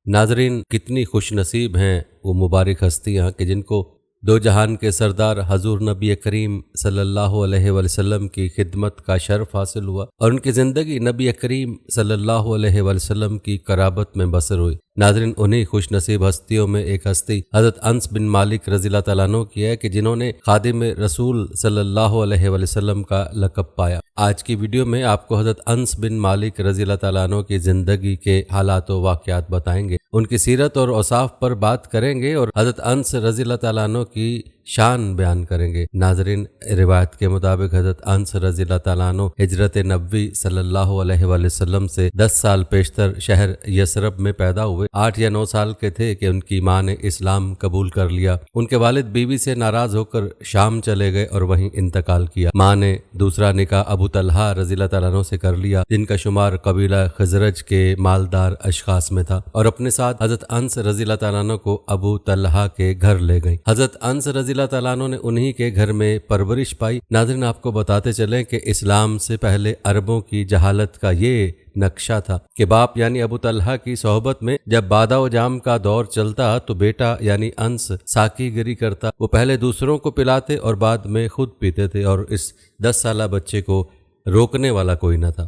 ناظرین، کتنی خوش نصیب ہیں وہ مبارک ہستیاں کہ جن کو دو جہان کے سردار حضور نبی کریم صلی اللہ علیہ وسلم کی خدمت کا شرف حاصل ہوا اور ان کی زندگی نبی کریم صلی اللہ علیہ وسلم کی قرابت میں بسر ہوئی۔ ناظرین، انہی خوش نصیب ہستیوں میں ایک ہستی حضرت انس بن مالک رضی اللہ تعالیٰ عنہ کی ہے کہ جنہوں نے خادم رسول صلی اللہ علیہ وسلم کا لقب پایا۔ آج کی ویڈیو میں آپ کو حضرت انس بن مالک رضی اللہ تعالیٰ عنہ کی زندگی کے حالات و واقعات بتائیں گے، ان کی سیرت اور اوصاف پر بات کریں گے اور حضرت انس رضی اللہ تعالیٰ عنہ کی شان بیان کریں گے۔ ناظرین، روایت کے مطابق حضرت انس رضی اللہ تعالیٰ عنہ ہجرت نبوی صلی اللہ علیہ وسلم سے 10 سال پیشتر شہر یثرب میں پیدا ہوئے۔ 8 یا 9 سال کے تھے کہ ان کی ماں نے اسلام قبول کر لیا۔ ان کے والد بیوی سے ناراض ہو کر شام چلے گئے اور وہیں انتقال کیا۔ ماں نے دوسرا نکاح ابو طلحہ رضی اللہ تعالیٰ عنہ سے کر لیا، جن کا شمار قبیلہ خزرج کے مالدار اشخاص میں تھا، اور اپنے ساتھ حضرت انس رضی اللہ تعالیٰ عنہ کو ابو طلحہ کے گھر لے گئیں۔ حضرت انس رضی اللہ تعالیٰ عنہ نے انہی کے گھر میں پرورش پائی۔ ناظرین، آپ کو بتاتے چلیں کہ اسلام سے پہلے عربوں کی جہالت کا یہ نقشہ تھا کہ باپ یعنی ابو طلحہ کی صحبت میں جب بادہ و جام کا دور چلتا تو بیٹا یعنی انس ساقی گری کرتا، وہ پہلے دوسروں کو پلاتے اور بعد میں خود پیتے تھے، اور اس 10 سالہ بچے کو روکنے والا کوئی نہ تھا۔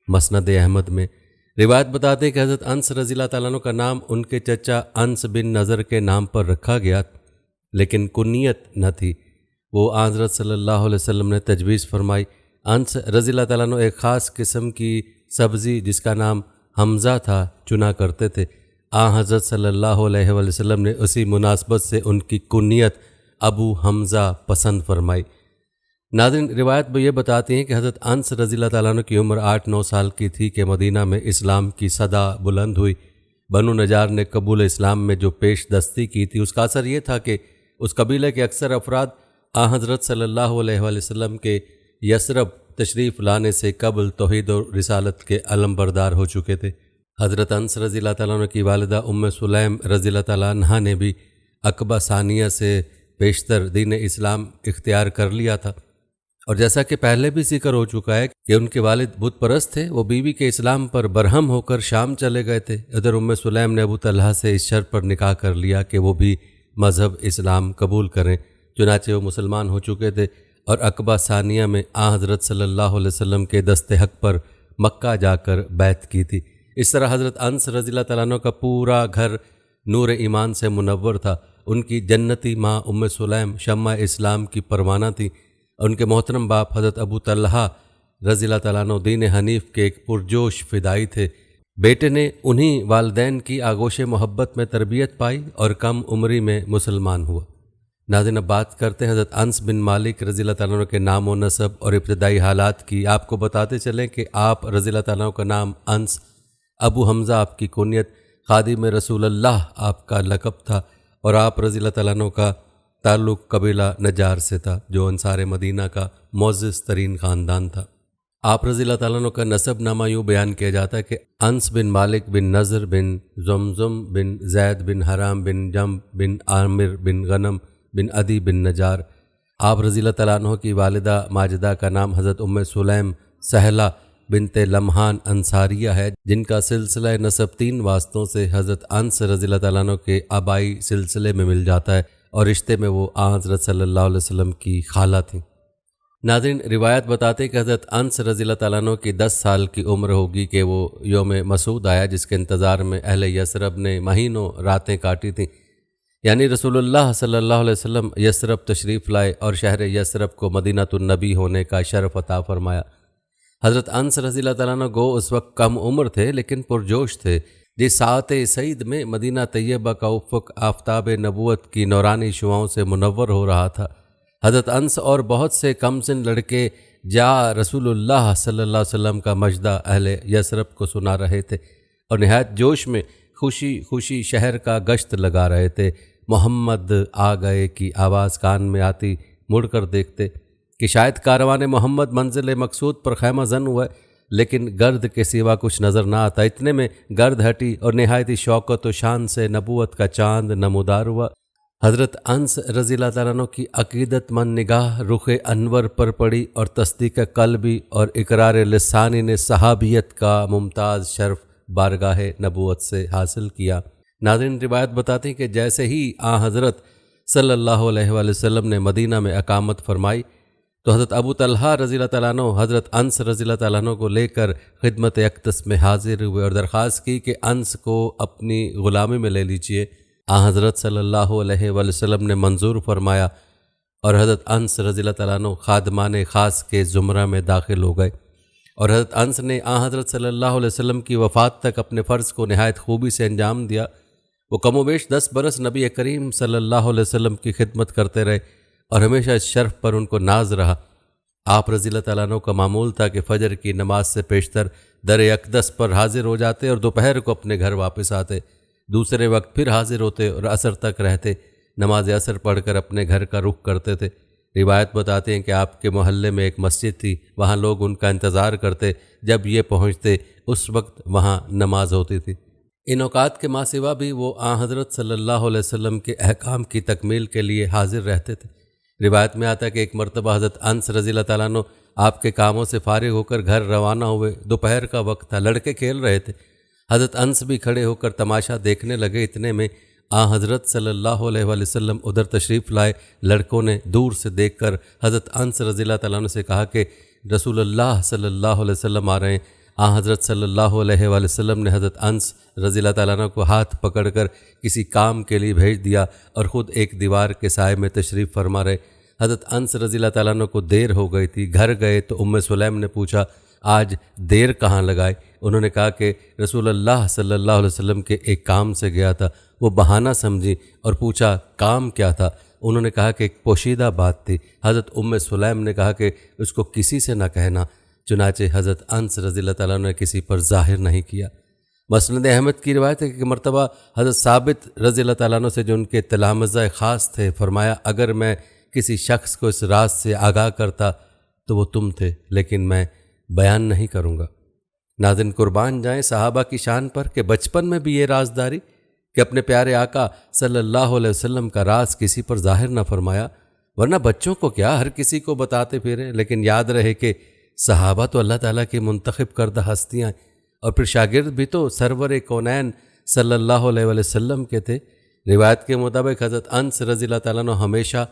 مسند احمد میں روایت بتاتے ہیں کہ حضرت انس رضی اللہ تعالیٰ عنہ کا نام ان کے چچا انس بن نضر کے نام پر رکھا گیا، لیکن کنیت نہ تھی۔ وہ حضرت صلی اللہ علیہ وسلم نے تجویز فرمائی۔ انس رضی اللہ تعالیٰ عنہ ایک خاص قسم کی سبزی جس کا نام حمزہ تھا چنا کرتے تھے۔ حضرت صلی اللہ علیہ وسلم نے اسی مناسبت سے ان کی کنیت ابو حمزہ پسند فرمائی۔ ناظرین، روایت میں یہ بتاتی ہیں کہ حضرت انس رضی اللہ تعالیٰ عنہ کی عمر 8-9 سال کی تھی کہ مدینہ میں اسلام کی صدا بلند ہوئی۔ بنو نجار نے قبول اسلام میں جو پیش دستی کی تھی، اس کا اثر یہ تھا کہ اس قبیلے کے اکثر افراد حضرت صلی اللہ علیہ وسلم کے یثرب تشریف لانے سے قبل توحید و رسالت کے علم بردار ہو چکے تھے۔ حضرت انس رضی اللہ تعالیٰ عنہ کی والدہ ام سلیم رضی اللہ تعالیٰ عنہ نے بھی عقبہ ثانیہ سے پیشتر دین اسلام اختیار کر لیا تھا، اور جیسا کہ پہلے بھی ذکر ہو چکا ہے کہ ان کے والد بت پرست تھے، وہ بیوی کے اسلام پر برہم ہو کر شام چلے گئے تھے۔ ادھر ام سلیم نے ابو طلحہ سے اس شرط پر نکاح کر لیا کہ وہ بھی مذہب اسلام قبول کریں، چنانچہ وہ مسلمان ہو چکے تھے، اور عقبہ ثانیہ میں حضرت صلی اللہ علیہ وسلم کے دست حق پر مکہ جا کر بیعت کی تھی۔ اس طرح حضرت انس رضی اللہ تعالیٰ عنہ کا پورا گھر نور ایمان سے منور تھا۔ ان کی جنتی ماں ام سلیم شمع اسلام کی پروانہ تھی۔ ان کے محترم باپ حضرت ابو طلحہ رضی اللہ تعالیٰ عنہ دین حنیف کے ایک پرجوش فدائی تھے۔ بیٹے نے انہی والدین کی آغوش محبت میں تربیت پائی اور کم عمری میں مسلمان ہوا۔ ناظرین، اب بات کرتے ہیں حضرت انس بن مالک رضی اللہ تعالیٰ عنہ کے نام و نسب اور ابتدائی حالات کی۔ آپ کو بتاتے چلیں کہ آپ رضی اللہ تعالیٰ عنہ کا نام انس، ابو حمزہ آپ کی کنیت، خادم رسول اللہ آپ کا لقب تھا، اور آپ رضی اللہ تعالیٰ عنہ کا تعلق قبیلہ نجار سے تھا جو انصار مدینہ کا معزز ترین خاندان تھا۔ آپ رضی اللہ تعالیٰ عنہ کا نسب نامہ یوں بیان کیا جاتا ہے کہ انس بن مالک بن نضر بن زمزم بن زید بن حرام بن جم بن عامر بن غنم بن عدی بن نجار۔ آپ رضی اللہ تعالیٰ عنہ کی والدہ ماجدہ کا نام حضرت ام سلیم سہلہ بنت لمحان انصاریہ ہے، جن کا سلسلہ نسب 3 واسطوں سے حضرت انس رضی اللہ تعالیٰ عنہ کے آبائی سلسلے میں مل جاتا ہے، اور رشتے میں وہ حضرت صلی اللہ علیہ وسلم کی خالہ تھیں۔ ناظرین، روایت بتاتے کہ حضرت انس رضی اللہ تعالیٰ عنہ کی 10 سال کی عمر ہوگی کہ وہ یوم مسعود آیا، جس کے انتظار میں اہل یثرب نے مہینوں راتیں کاٹی تھیں۔ یعنی رسول اللہ صلی اللہ علیہ وسلم یثرب تشریف لائے اور شہر یثرب کو مدینہ النبی ہونے کا شرف عطا فرمایا۔ حضرت انس رضی اللہ تعالیٰ عنہ گو اس وقت کم عمر تھے لیکن پرجوش تھے۔ جس ساعت سعید میں مدینہ طیبہ کا افق آفتاب نبوت کی نورانی شعاؤں سے منور ہو رہا تھا، حضرت انس اور بہت سے کم سن لڑکے جا رسول اللہ صلی اللہ علیہ وسلم کا مجدہ اہل یثرب کو سنا رہے تھے، اور نہایت جوش میں خوشی خوشی شہر کا گشت لگا رہے تھے۔ محمد آ گئے کی آواز کان میں آتی، مڑ کر دیکھتے کہ شاید کاروان محمد منزل مقصود پر خیمہ زن ہوا ہے، لیکن گرد کے سوا کچھ نظر نہ آتا۔ اتنے میں گرد ہٹی اور نہایت شوکت و شان سے نبوت کا چاند نمودار ہوا۔ حضرت انس رضی اللہ تعالیٰ عنہ کی عقیدت مند نگاہ رخ انور پر پڑی اور تصدیق قلبی اور اقرار لسانی نے صحابیت کا ممتاز شرف بارگاہ نبوت سے حاصل کیا۔ ناظرین، روایت بتاتی ہیں کہ جیسے ہی حضرت صلی اللہ علیہ وآلہ وسلم نے مدینہ میں اقامت فرمائی تو حضرت ابو طلحہ رضی اللہ تعالیٰ عنہ حضرت انس رضی اللہ تعالیٰ عنہ کو لے کر خدمت اقدس میں حاضر ہوئے اور درخواست کی کہ انس کو اپنی غلامی میں لے لیجئے۔ حضرت صلی اللہ علیہ وآلہ وسلم نے منظور فرمایا اور حضرت انس رضی اللہ تعالیٰ عنہ خادمان خاص کے زمرہ میں داخل ہو گئے، اور حضرت انس نے حضرت صلی اللہ علیہ وسلم کی وفات تک اپنے فرض کو نہایت خوبی سے انجام دیا۔ وہ کم و بیش 10 برس نبی کریم صلی اللہ علیہ وسلم کی خدمت کرتے رہے اور ہمیشہ اس شرف پر ان کو ناز رہا۔ آپ رضی اللہ تعالیٰ عنہ کا معمول تھا کہ فجر کی نماز سے پیشتر در اقدس پر حاضر ہو جاتے اور دوپہر کو اپنے گھر واپس آتے، دوسرے وقت پھر حاضر ہوتے اور عصر تک رہتے، نماز عصر پڑھ کر اپنے گھر کا رخ کرتے تھے۔ روایت بتاتے ہیں کہ آپ کے محلے میں ایک مسجد تھی، وہاں لوگ ان کا انتظار کرتے، جب یہ پہنچتے اس وقت وہاں نماز ہوتی تھی۔ ان اوقات کے ماں سوا بھی وہ حضرت صلی اللہ علیہ وسلم کے احکام کی تکمیل کے لیے حاضر رہتے تھے۔ روایت میں آتا ہے کہ ایک مرتبہ حضرت انس رضی اللہ تعالیٰ عنہ آپ کے کاموں سے فارغ ہو کر گھر روانہ ہوئے، دوپہر کا وقت تھا، لڑکے کھیل رہے تھے، حضرت انس بھی کھڑے ہو کر تماشا دیکھنے لگے۔ اتنے میں حضرت صلی اللہ علیہ وآلہ وسلم ادھر تشریف لائے۔ لڑکوں نے دور سے دیکھ کر حضرت انس رضی اللہ تعالیٰ عنہ سے کہا کہ رسول اللہ صلی اللہ علیہ وسلم آ رہے ہیں۔ حضرت صلی اللہ علیہ وآلہ وسلم نے حضرت انس رضی اللہ تعالیٰ عنہ کو ہاتھ پکڑ کر کسی کام کے لیے بھیج دیا اور خود ایک دیوار کے سائے میں تشریف فرما رہے۔ حضرت انس رضی اللہ تعالیٰ عنہ کو دیر ہو گئی تھی، گھر گئے تو سلیم نے پوچھا آج دیر کہاں لگائے؟ انہوں نے کہا کہ رسول اللہ صلی اللہ علیہ وسلم کے ایک کام سے گیا تھا۔ وہ بہانہ سمجھی اور پوچھا کام کیا تھا؟ انہوں نے کہا کہ ایک پوشیدہ بات تھی۔ حضرت سلیم نے کہا کہ اس کو کسی سے نہ کہنا، چنانچہ حضرت انس رضی اللہ تعالیٰ نے کسی پر ظاہر نہیں کیا۔ مسند احمد کی روایت ہے کہ مرتبہ حضرت ثابت رضی اللہ تعالیٰ عنہ سے جو ان کے تلامذہ خاص تھے، فرمایا اگر میں کسی شخص کو اس راز سے آگاہ کرتا تو وہ تم تھے، لیکن میں بیان نہیں کروں گا۔ ناظرین، قربان جائیں صحابہ کی شان پر کہ بچپن میں بھی یہ رازداری کہ اپنے پیارے آقا صلی اللہ علیہ وسلم کا راز کسی پر ظاہر نہ فرمایا، ورنہ بچوں کو کیا ہر کسی کو بتاتے پھریں۔ لیکن یاد رہے کہ صحابہ تو اللہ تعالیٰ کی منتخب کردہ ہستیاں ہیں، اور پھر شاگرد بھی تو سرور کونین صلی اللہ علیہ وآلہ وسلم کے تھے۔ روایت کے مطابق حضرت انس رضی اللہ تعالیٰ عنہ ہمیشہ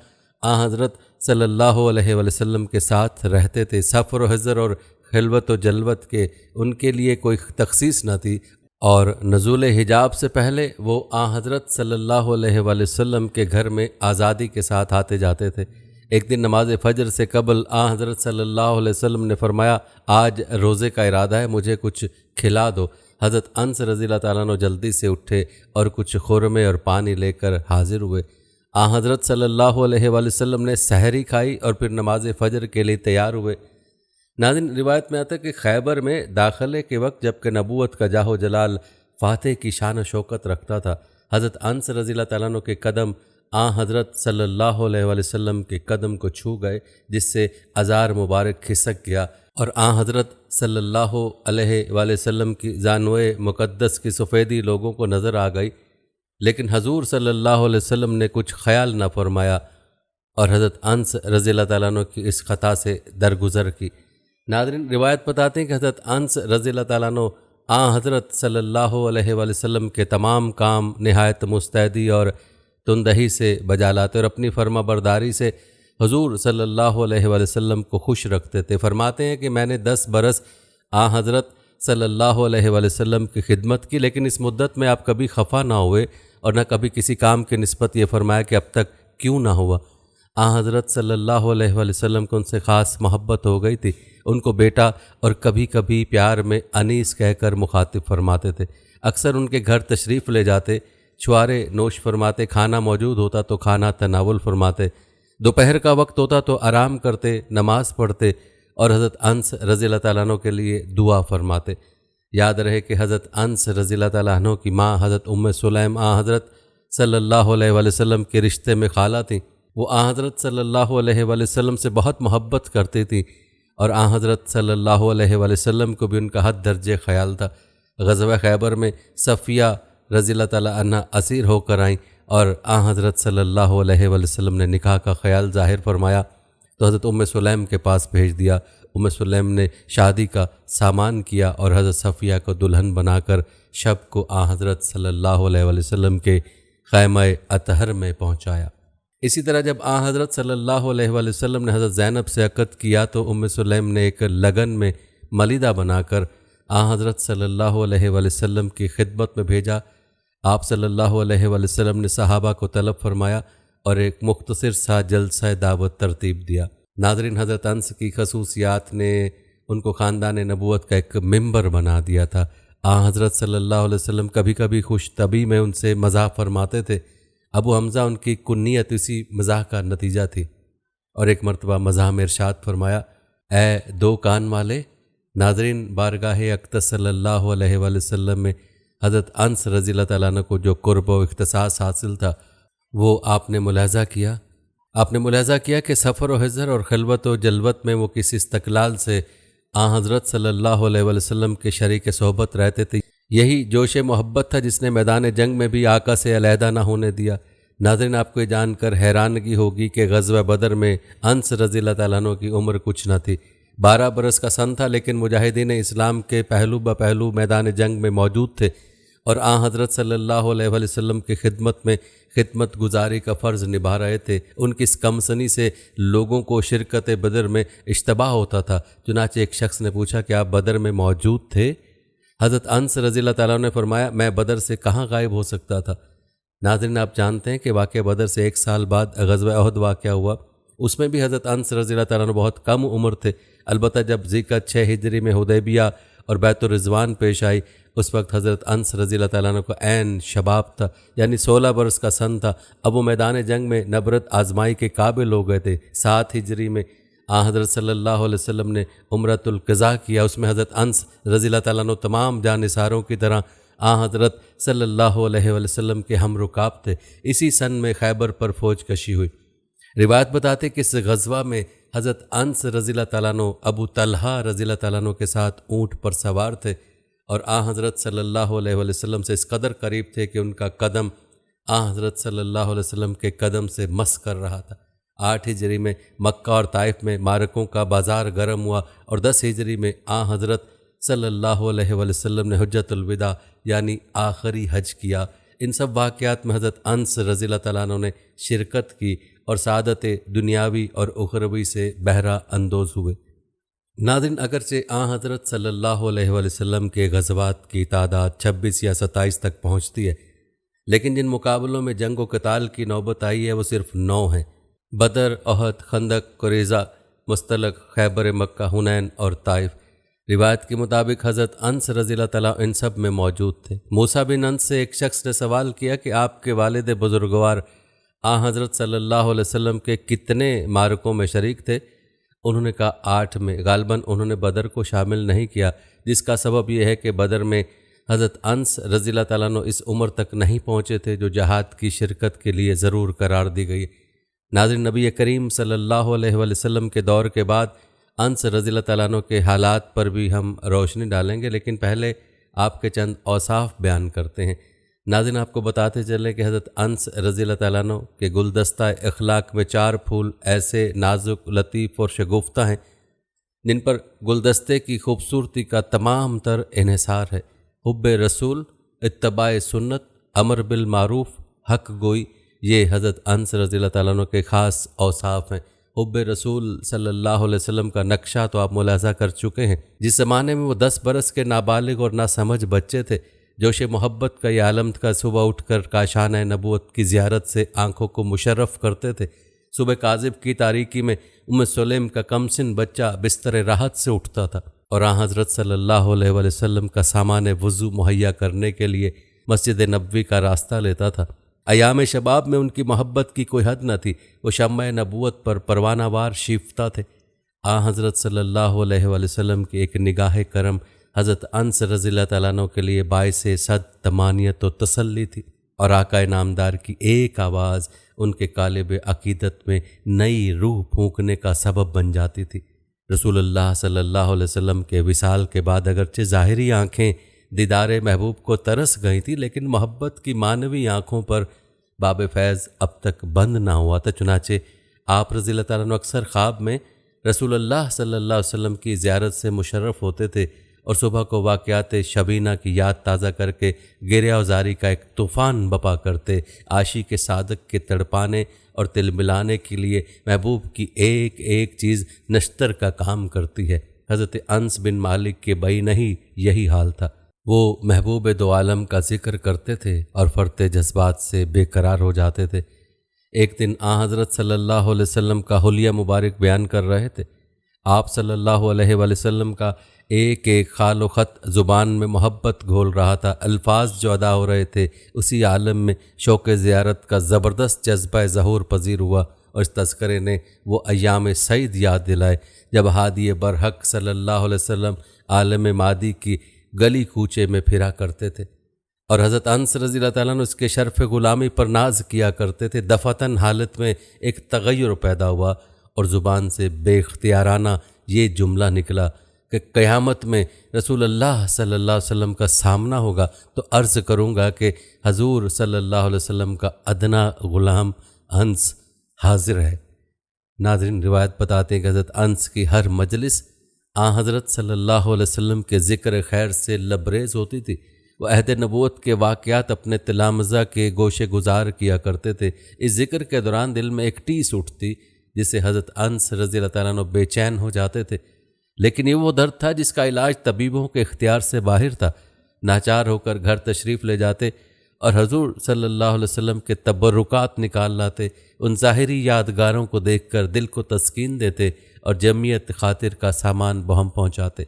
حضرت صلی اللہ علیہ وآلہ وسلم کے ساتھ رہتے تھے۔ سفر و حضر اور خلوت و جلوت کے ان کے لیے کوئی تخصیص نہ تھی، اور نزول حجاب سے پہلے وہ حضرت صلی اللہ علیہ وآلہ وسلم کے گھر میں آزادی کے ساتھ آتے جاتے تھے۔ ایک دن نماز فجر سے قبل حضرت صلی اللہ علیہ وسلم نے فرمایا آج روزے کا ارادہ ہے، مجھے کچھ کھلا دو۔ حضرت انس رضی اللہ تعالیٰ عنہ جلدی سے اٹھے اور کچھ خورمے اور پانی لے کر حاضر ہوئے۔ حضرت صلی اللہ علیہ وآلہ وسلم نے سحری کھائی اور پھر نماز فجر کے لیے تیار ہوئے۔ ناظرین، روایت میں آتا ہے کہ خیبر میں داخلے کے وقت جبکہ نبوت کا جاہ و جلال فاتح کی شان و شوکت رکھتا تھا، حضرت انس رضی اللہ تعالیٰ عنہ کے قدم حضرت صلی اللہ علیہ وآلہ وسلم کے قدم کو چھو گئے، جس سے ازار مبارک کھسک گیا، اور حضرت صلی اللہ علیہ وآلہ وسلم کی زانوئے مقدس کی سفیدی لوگوں کو نظر آ گئی، لیکن حضور صلی اللہ علیہ وسلم نے کچھ خیال نہ فرمایا اور حضرت انس رضی اللہ تعالیٰ عنہ کی اس خطا سے درگزر کی۔ ناظرین، روایت بتاتے ہیں کہ حضرت انس رضی اللہ تعالیٰ عنہ حضرت صلی اللہ علیہ وآلہ وسلم کے تمام کام نہایت مستعدی اور تندہی سے بجا لاتے اور اپنی فرما برداری سے حضور صلی اللہ علیہ وآلہ وسلم کو خوش رکھتے تھے۔ فرماتے ہیں کہ میں نے 10 برس حضرت صلی اللہ علیہ وآلہ وسلم کی خدمت کی، لیکن اس مدت میں آپ کبھی خفا نہ ہوئے اور نہ کبھی کسی کام کی نسبت یہ فرمایا کہ اب تک کیوں نہ ہوا۔ حضرت صلی اللہ علیہ وآلہ وسلم کو ان سے خاص محبت ہو گئی تھی، ان کو بیٹا اور کبھی کبھی پیار میں انیس کہہ کر مخاطب فرماتے تھے۔ اکثر ان کے گھر تشریف لے جاتے، چھوارے نوش فرماتے، کھانا موجود ہوتا تو کھانا تناول فرماتے، دوپہر کا وقت ہوتا تو آرام کرتے، نماز پڑھتے اور حضرت انس رضی اللہ تعالیٰ عنہ کے لیے دعا فرماتے۔ یاد رہے کہ حضرت انس رضی اللہ تعالیٰ عنہ کی ماں حضرت سلیم حضرت صلی اللہ علیہ وآلہ وسلم کے رشتے میں خالہ تھیں۔ وہ حضرت صلی اللہ علیہ وآلہ وسلم سے بہت محبت کرتی تھیں، اور حضرت صلی اللہ علیہ وآلہ وسلم کو بھی ان کا حد درجے خیال تھا۔ غزوہ خیبر میں صفیہ رضی اللہ تعالیٰ عنہ اسیر ہو کر آئیں، اور حضرت صلی اللہ علیہ وآلہ وسلم نے نکاح کا خیال ظاہر فرمایا تو حضرت سلیم کے پاس بھیج دیا۔ سلیم نے شادی کا سامان کیا اور حضرت صفیہ کو دلہن بنا کر شب کو حضرت صلی اللہ علیہ وآلہ وسلم کے خیمہ اطہر میں پہنچایا۔ اسی طرح جب حضرت صلی اللہ علیہ وآلہ وسلم نے حضرت زینب سے عقد کیا تو سلیم نے ایک لگن میں ملیدہ بنا کر حضرت صلی اللہ علیہ وآلہ وسلم کی خدمت میں بھیجا۔ آپ صلی اللہ علیہ وآلہ وسلم نے صحابہ کو طلب فرمایا اور ایک مختصر سا جلسہ دعوت ترتیب دیا۔ ناظرین، حضرت انس کی خصوصیات نے ان کو خاندان نبوت کا ایک ممبر بنا دیا تھا۔ حضرت صلی اللہ علیہ وسلم کبھی کبھی خوش طبی میں ان سے مزاح فرماتے تھے۔ ابو حمزہ ان کی کنیت اسی مزاح کا نتیجہ تھی، اور ایک مرتبہ مزاح میں ارشاد فرمایا، اے دو کان والے۔ ناظرین، بارگاہ اقدس صلی اللہ علیہ وآلہ وسلم میں حضرت انس رضی اللہ تعالیٰ عنہ کو جو قرب و اختصاص حاصل تھا وہ آپ نے ملاحظہ کیا کہ سفر و حضر اور خلوت و جلوت میں وہ کسی استقلال سے حضرت صلی اللہ علیہ وآلہ وسلم کے شریک صحبت رہتے تھے۔ یہی جوش محبت تھا جس نے میدان جنگ میں بھی آقا سے علیحدہ نہ ہونے دیا۔ ناظرین، آپ کو یہ جان کر حیرانگی ہوگی کہ غزوہ بدر میں انس رضی اللہ تعالیٰ عنہ کی عمر کچھ نہ تھی، 12 برس کا سن تھا، لیکن مجاہدین اسلام کے پہلو بہ پہلو میدان جنگ میں موجود تھے اور حضرت صلی اللہ علیہ وآلہ وسلم کی خدمت میں خدمت گزاری کا فرض نبھا رہے تھے۔ ان کی اس کم سنی سے لوگوں کو شرکت بدر میں اشتباہ ہوتا تھا۔ چنانچہ ایک شخص نے پوچھا کہ آپ بدر میں موجود تھے؟ حضرت انس رضی اللہ تعالیٰ نے فرمایا، میں بدر سے کہاں غائب ہو سکتا تھا۔ ناظرین، آپ جانتے ہیں کہ واقعہ بدر سے 1 سال بعد غزوہ احد واقعہ ہوا۔ اس میں بھی حضرت انس رضی اللہ تعالیٰ نے بہت کم عمر تھے، البتہ جب ذیقعدہ 6 ہجری میں حدیبیہ اور بیت الرضوان پیش آئی، اس وقت حضرت انس رضی اللہ تعالیٰ عنہ کو عین شباب تھا، یعنی 16 برس کا سن تھا۔ اب وہ میدان جنگ میں نبرت آزمائی کے قابل ہو گئے تھے۔ 7 ہجری میں حضرت صلی اللہ علیہ وسلم نے عمرۃ القضاء کیا، اس میں حضرت انس رضی اللہ تعالیٰ عنہ تمام جانثاروں کی طرح حضرت صلی اللہ علیہ وسلم کے ہم رکاب تھے۔ اسی سن میں خیبر پر فوج کشی ہوئی۔ روایت بتاتے کہ اس غزوہ میں حضرت انس رضی اللہ تعالیٰ عنہ ابو طلحہ رضی اللہ تعالیٰ عنہ کے ساتھ اونٹ پر سوار تھے اور حضرت صلی اللہ علیہ وسلم سے اس قدر قریب تھے کہ ان کا قدم حضرت صلی اللہ علیہ وسلم کے قدم سے مس کر رہا تھا۔ 8 ہجری میں مکہ اور طائف میں معرکوں کا بازار گرم ہوا اور 10 ہجری میں حضرت صلی اللہ علیہ وسلم نے حجۃ الوداع یعنی آخری حج کیا۔ ان سب واقعات میں حضرت انس رضی اللہ تعالیٰ عنہ نے شرکت کی اور سعادت دنیاوی اور اخروی سے بہرہ اندوز ہوئے۔ ناظرین، اگرچہ حضرت صلی اللہ علیہ وسلم کے غزوات کی تعداد 26 یا 27 تک پہنچتی ہے، لیکن جن مقابلوں میں جنگ و قتال کی نوبت آئی ہے وہ صرف 9 ہیں: بدر، احد، خندق، قریظہ، مستلق، خیبر مکہ، حنین اور طائف۔ روایت کے مطابق حضرت انس رضی اللہ تعالیٰ ان سب میں موجود تھے۔ موسیٰ بن انس سے ایک شخص نے سوال کیا کہ آپ کے والد بزرگوار حضرت صلی اللہ علیہ وسلم کے کتنے معرکوں میں شریک تھے؟ انہوں نے کہا 8 میں۔ غالباً انہوں نے بدر کو شامل نہیں کیا، جس کا سبب یہ ہے کہ بدر میں حضرت انس رضی اللہ تعالیٰ عنہ اس عمر تک نہیں پہنچے تھے جو جہاد کی شرکت کے لیے ضرور قرار دی گئی۔ ناظرین، نبی کریم صلی اللہ علیہ وسلم کے دور کے بعد انس رضی اللہ تعالیٰ عنہ کے حالات پر بھی ہم روشنی ڈالیں گے، لیکن پہلے آپ کے چند اوصاف بیان کرتے ہیں۔ ناظرین، آپ کو بتاتے چلیں کہ حضرت انس رضی اللہ تعالیٰ عنہ کے گلدستہ اخلاق میں 4 پھول ایسے نازک، لطیف اور شگفتہ ہیں جن پر گلدستے کی خوبصورتی کا تمام تر انحصار ہے: حب رسول، اتباع سنت، امر بالمعروف، حق گوئی۔ یہ حضرت انس رضی اللہ تعالیٰ عنہ کے خاص اوصاف ہیں۔ حب رسول صلی اللہ علیہ وسلم کا نقشہ تو آپ ملاحظہ کر چکے ہیں۔ جس زمانے میں وہ 10 برس کے نابالغ اور ناسمجھ بچے تھے، جوش محبت کا یہ عالم کا صبح اٹھ کر کاشانہ نبوت کی زیارت سے آنکھوں کو مشرف کرتے تھے۔ صبح کاذب کی تاریکی میں سلیم کا کم سن بچہ بستر راحت سے اٹھتا تھا اور حضرت صلی اللہ علیہ وسلم کا سامان وضو مہیا کرنے کے لیے مسجد نبوی کا راستہ لیتا تھا۔ ایام شباب میں ان کی محبت کی کوئی حد نہ تھی، وہ شمع نبوت پر پروانہ وار شیفتا تھے۔ حضرت صلی اللہ علیہ وسلم کی ایک نگاہ کرم حضرت انس رضی اللہ تعالیٰ عنہ کے لیے باعث صد طمانینت و تسلی تھی، اور آقا نامدار کی ایک آواز ان کے قالب عقیدت میں نئی روح پھونکنے کا سبب بن جاتی تھی۔ رسول اللہ صلی اللہ علیہ وسلم کے وصال کے بعد اگرچہ ظاہری آنکھیں دیدار محبوب کو ترس گئی تھی، لیکن محبت کی معنوی آنکھوں پر باب فیض اب تک بند نہ ہوا تھا۔ چنانچہ آپ رضی اللہ تعالیٰ عنہ اکثر خواب میں رسول اللہ صلی اللہ علیہ وسلم کی زیارت سے مشرف ہوتے تھے اور صبح کو واقعات شبینہ کی یاد تازہ کر کے گریہ وزاری کا ایک طوفان بپا کرتے، عاشق صادق کے تڑپانے اور تل ملانے کے لیے محبوب کی ایک ایک چیز نشتر کا کام کرتی ہے۔ حضرت انس بن مالک کے بئی نہیں یہی حال تھا۔ وہ محبوب دو عالم کا ذکر کرتے تھے اور فرتے جذبات سے بے قرار ہو جاتے تھے۔ ایک دن حضرت صلی اللہ علیہ وسلم کا حلیہ مبارک بیان کر رہے تھے۔ آپ صلی اللہ علیہ وآلہ وسلم کا ایک ایک خال و خط زبان میں محبت گھول رہا تھا، الفاظ جو ادا ہو رہے تھے اسی عالم میں شوق زیارت کا زبردست جذبہ ظہور پذیر ہوا، اور اس تذکرے نے وہ ایام سعید یاد دلائے جب ہادی برحق صلی اللہ علیہ وسلم عالم مادی کی گلی کوچے میں پھرا کرتے تھے، اور حضرت انس رضی اللہ تعالیٰ عنہ اس کے شرف غلامی پر ناز کیا کرتے تھے۔ دفعتاً حالت میں ایک تغیر پیدا ہوا اور زبان سے بے اختیارانہ یہ جملہ نکلا کہ قیامت میں رسول اللہ صلی اللہ علیہ وسلم کا سامنا ہوگا تو عرض کروں گا کہ حضور صلی اللہ علیہ وسلم کا ادنا غلام انس حاضر ہے۔ ناظرین، روایت بتاتے ہیں کہ حضرت انس کی ہر مجلس حضرت صلی اللہ علیہ وسلم کے ذکر خیر سے لبریز ہوتی تھی۔ وہ عہد نبوت کے واقعات اپنے تلامذہ کے گوشے گزار کیا کرتے تھے۔ اس ذکر کے دوران دل میں ایک ٹیس اٹھتی جس سے حضرت انس رضی اللہ تعالیٰ عنہ بے چین ہو جاتے تھے، لیکن یہ وہ درد تھا جس کا علاج طبیبوں کے اختیار سے باہر تھا۔ ناچار ہو کر گھر تشریف لے جاتے اور حضور صلی اللہ علیہ وسلم کے تبرکات نکال لاتے، ان ظاہری یادگاروں کو دیکھ کر دل کو تسکین دیتے اور جمعیت خاطر کا سامان بہم پہنچاتے۔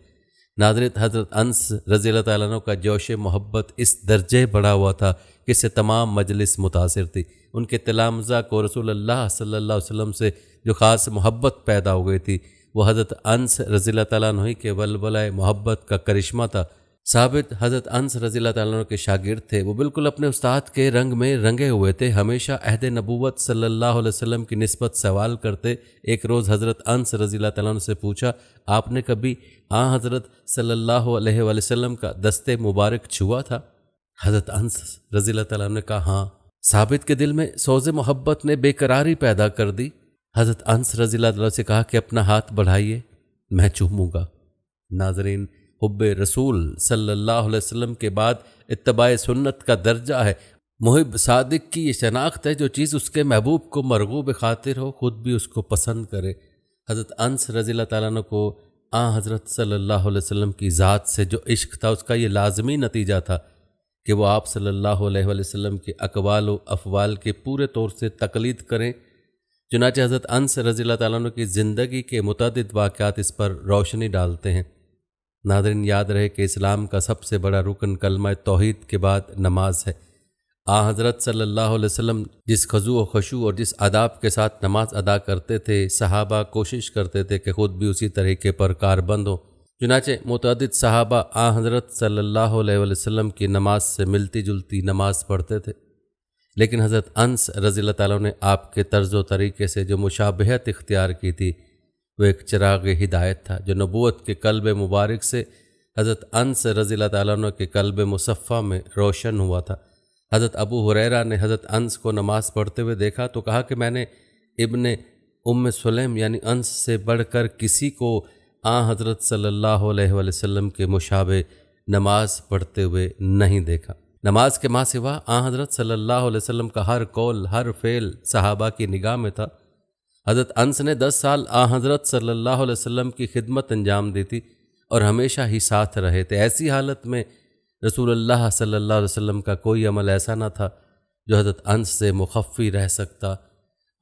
ناظرین، حضرت انس رضی اللہ تعالیٰ عنہ کا جوش محبت اس درجے بڑا ہوا تھا کہ اس سے تمام مجلس متاثر تھی۔ ان کے تلامذہ کو رسول اللہ صلی اللہ علیہ وسلم سے جو خاص محبت پیدا ہو گئی تھی وہ حضرت انس رضی اللہ تعالیٰ عنہ کے ولولہ محبت کا کرشمہ تھا۔ ثابت حضرت انس رضی اللہ تعالیٰ عنہ کے شاگرد تھے، وہ بالکل اپنے استاد کے رنگ میں رنگے ہوئے تھے، ہمیشہ عہد نبوت صلی اللہ علیہ وسلم کی نسبت سوال کرتے۔ ایک روز حضرت انس رضی اللہ تعالیٰ عنہ سے پوچھا، آپ نے کبھی حضرت صلی اللہ علیہ وآلہ وسلم کا دست مبارک چھوا تھا؟ حضرت انس رضی اللہ تعالیٰ عنہ نے کہا ہاں۔ ثابت کے دل میں سوز محبت نے بے قراری پیدا کر دی۔ حضرت انس رضی اللہ تعالیٰ سے کہا کہ اپنا ہاتھ بڑھائیے، میں چوموں گا۔ ناظرین، حب رسول صلی اللہ علیہ وسلم کے بعد اتباع سنت کا درجہ ہے۔ محب صادق کی یہ شناخت ہے جو چیز اس کے محبوب کو مرغوب خاطر ہو خود بھی اس کو پسند کرے۔ حضرت انس رضی اللہ تعالیٰ عنہ کو حضرت صلی اللہ علیہ وسلم کی ذات سے جو عشق تھا اس کا یہ لازمی نتیجہ تھا کہ وہ آپ صلی اللہ علیہ وآلہ وسلم کے اقوال و افعال کے پورے طور سے تقلید کریں۔ چنانچہ حضرت انس رضی اللہ تعالیٰ عنہ کی زندگی کے متعدد واقعات اس پر روشنی ڈالتے ہیں۔ ناظرین، یاد رہے کہ اسلام کا سب سے بڑا رکن کلمہ توحید کے بعد نماز ہے۔ حضرت صلی اللہ علیہ وسلم جس خضوع و خشوع اور جس آداب کے ساتھ نماز ادا کرتے تھے، صحابہ کوشش کرتے تھے کہ خود بھی اسی طریقے پر کاربند ہوں۔ چنانچہ متعدد صحابہ حضرت صلی اللہ علیہ وآلہ وسلم کی نماز سے ملتی جلتی نماز پڑھتے تھے، لیکن حضرت انس رضی اللہ تعالیٰ نے آپ کے طرز و طریقے سے جو مشابہت اختیار کی تھی وہ ایک چراغ ہدایت تھا جو نبوت کے قلب مبارک سے حضرت انس رضی اللہ تعالیٰ عنہ کے قلب مصفہ میں روشن ہوا تھا۔ حضرت ابو ہریرہ نے حضرت انس کو نماز پڑھتے ہوئے دیکھا تو کہا کہ میں نے ابن ام سلیم یعنی انس سے بڑھ کر کسی کو حضرت صلی اللہ علیہ وآلہ وسلم کے مشابہ نماز پڑھتے ہوئے نہیں دیکھا۔ نماز کے ماں سوا حضرت صلی اللہ علیہ وسلم کا ہر قول ہر فعل صحابہ کی نگاہ میں تھا۔ حضرت انس نے 10 سال حضرت صلی اللہ علیہ وسلم کی خدمت انجام دی تھی اور ہمیشہ ہی ساتھ رہے تھے۔ ایسی حالت میں رسول اللہ صلی اللہ علیہ وسلم کا کوئی عمل ایسا نہ تھا جو حضرت انس سے مخفی رہ سکتا۔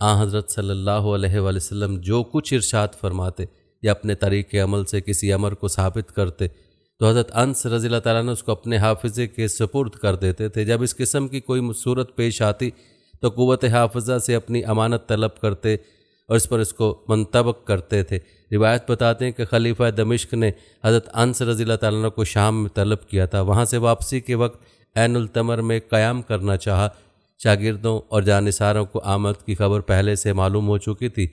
حضرت صلی اللہ علیہ وآلہ وسلم جو کچھ ارشاد فرماتے یا اپنے طریقے عمل سے کسی امر کو ثابت کرتے تو حضرت انس رضی اللہ تعالیٰ نے اس کو اپنے حافظے کے سپرد کر دیتے تھے۔ جب اس قسم کی کوئی صورت پیش آتی تو قوت حافظہ سے اپنی امانت طلب کرتے اور اس پر اس کو منطبق کرتے تھے۔ روایت بتاتے ہیں کہ خلیفہ دمشق نے حضرت انس رضی اللہ تعالیٰ عنہ کو شام میں طلب کیا تھا۔ وہاں سے واپسی کے وقت عین التمر میں قیام کرنا چاہا۔ شاگردوں اور جانثاروں کو آمد کی خبر پہلے سے معلوم ہو چکی تھی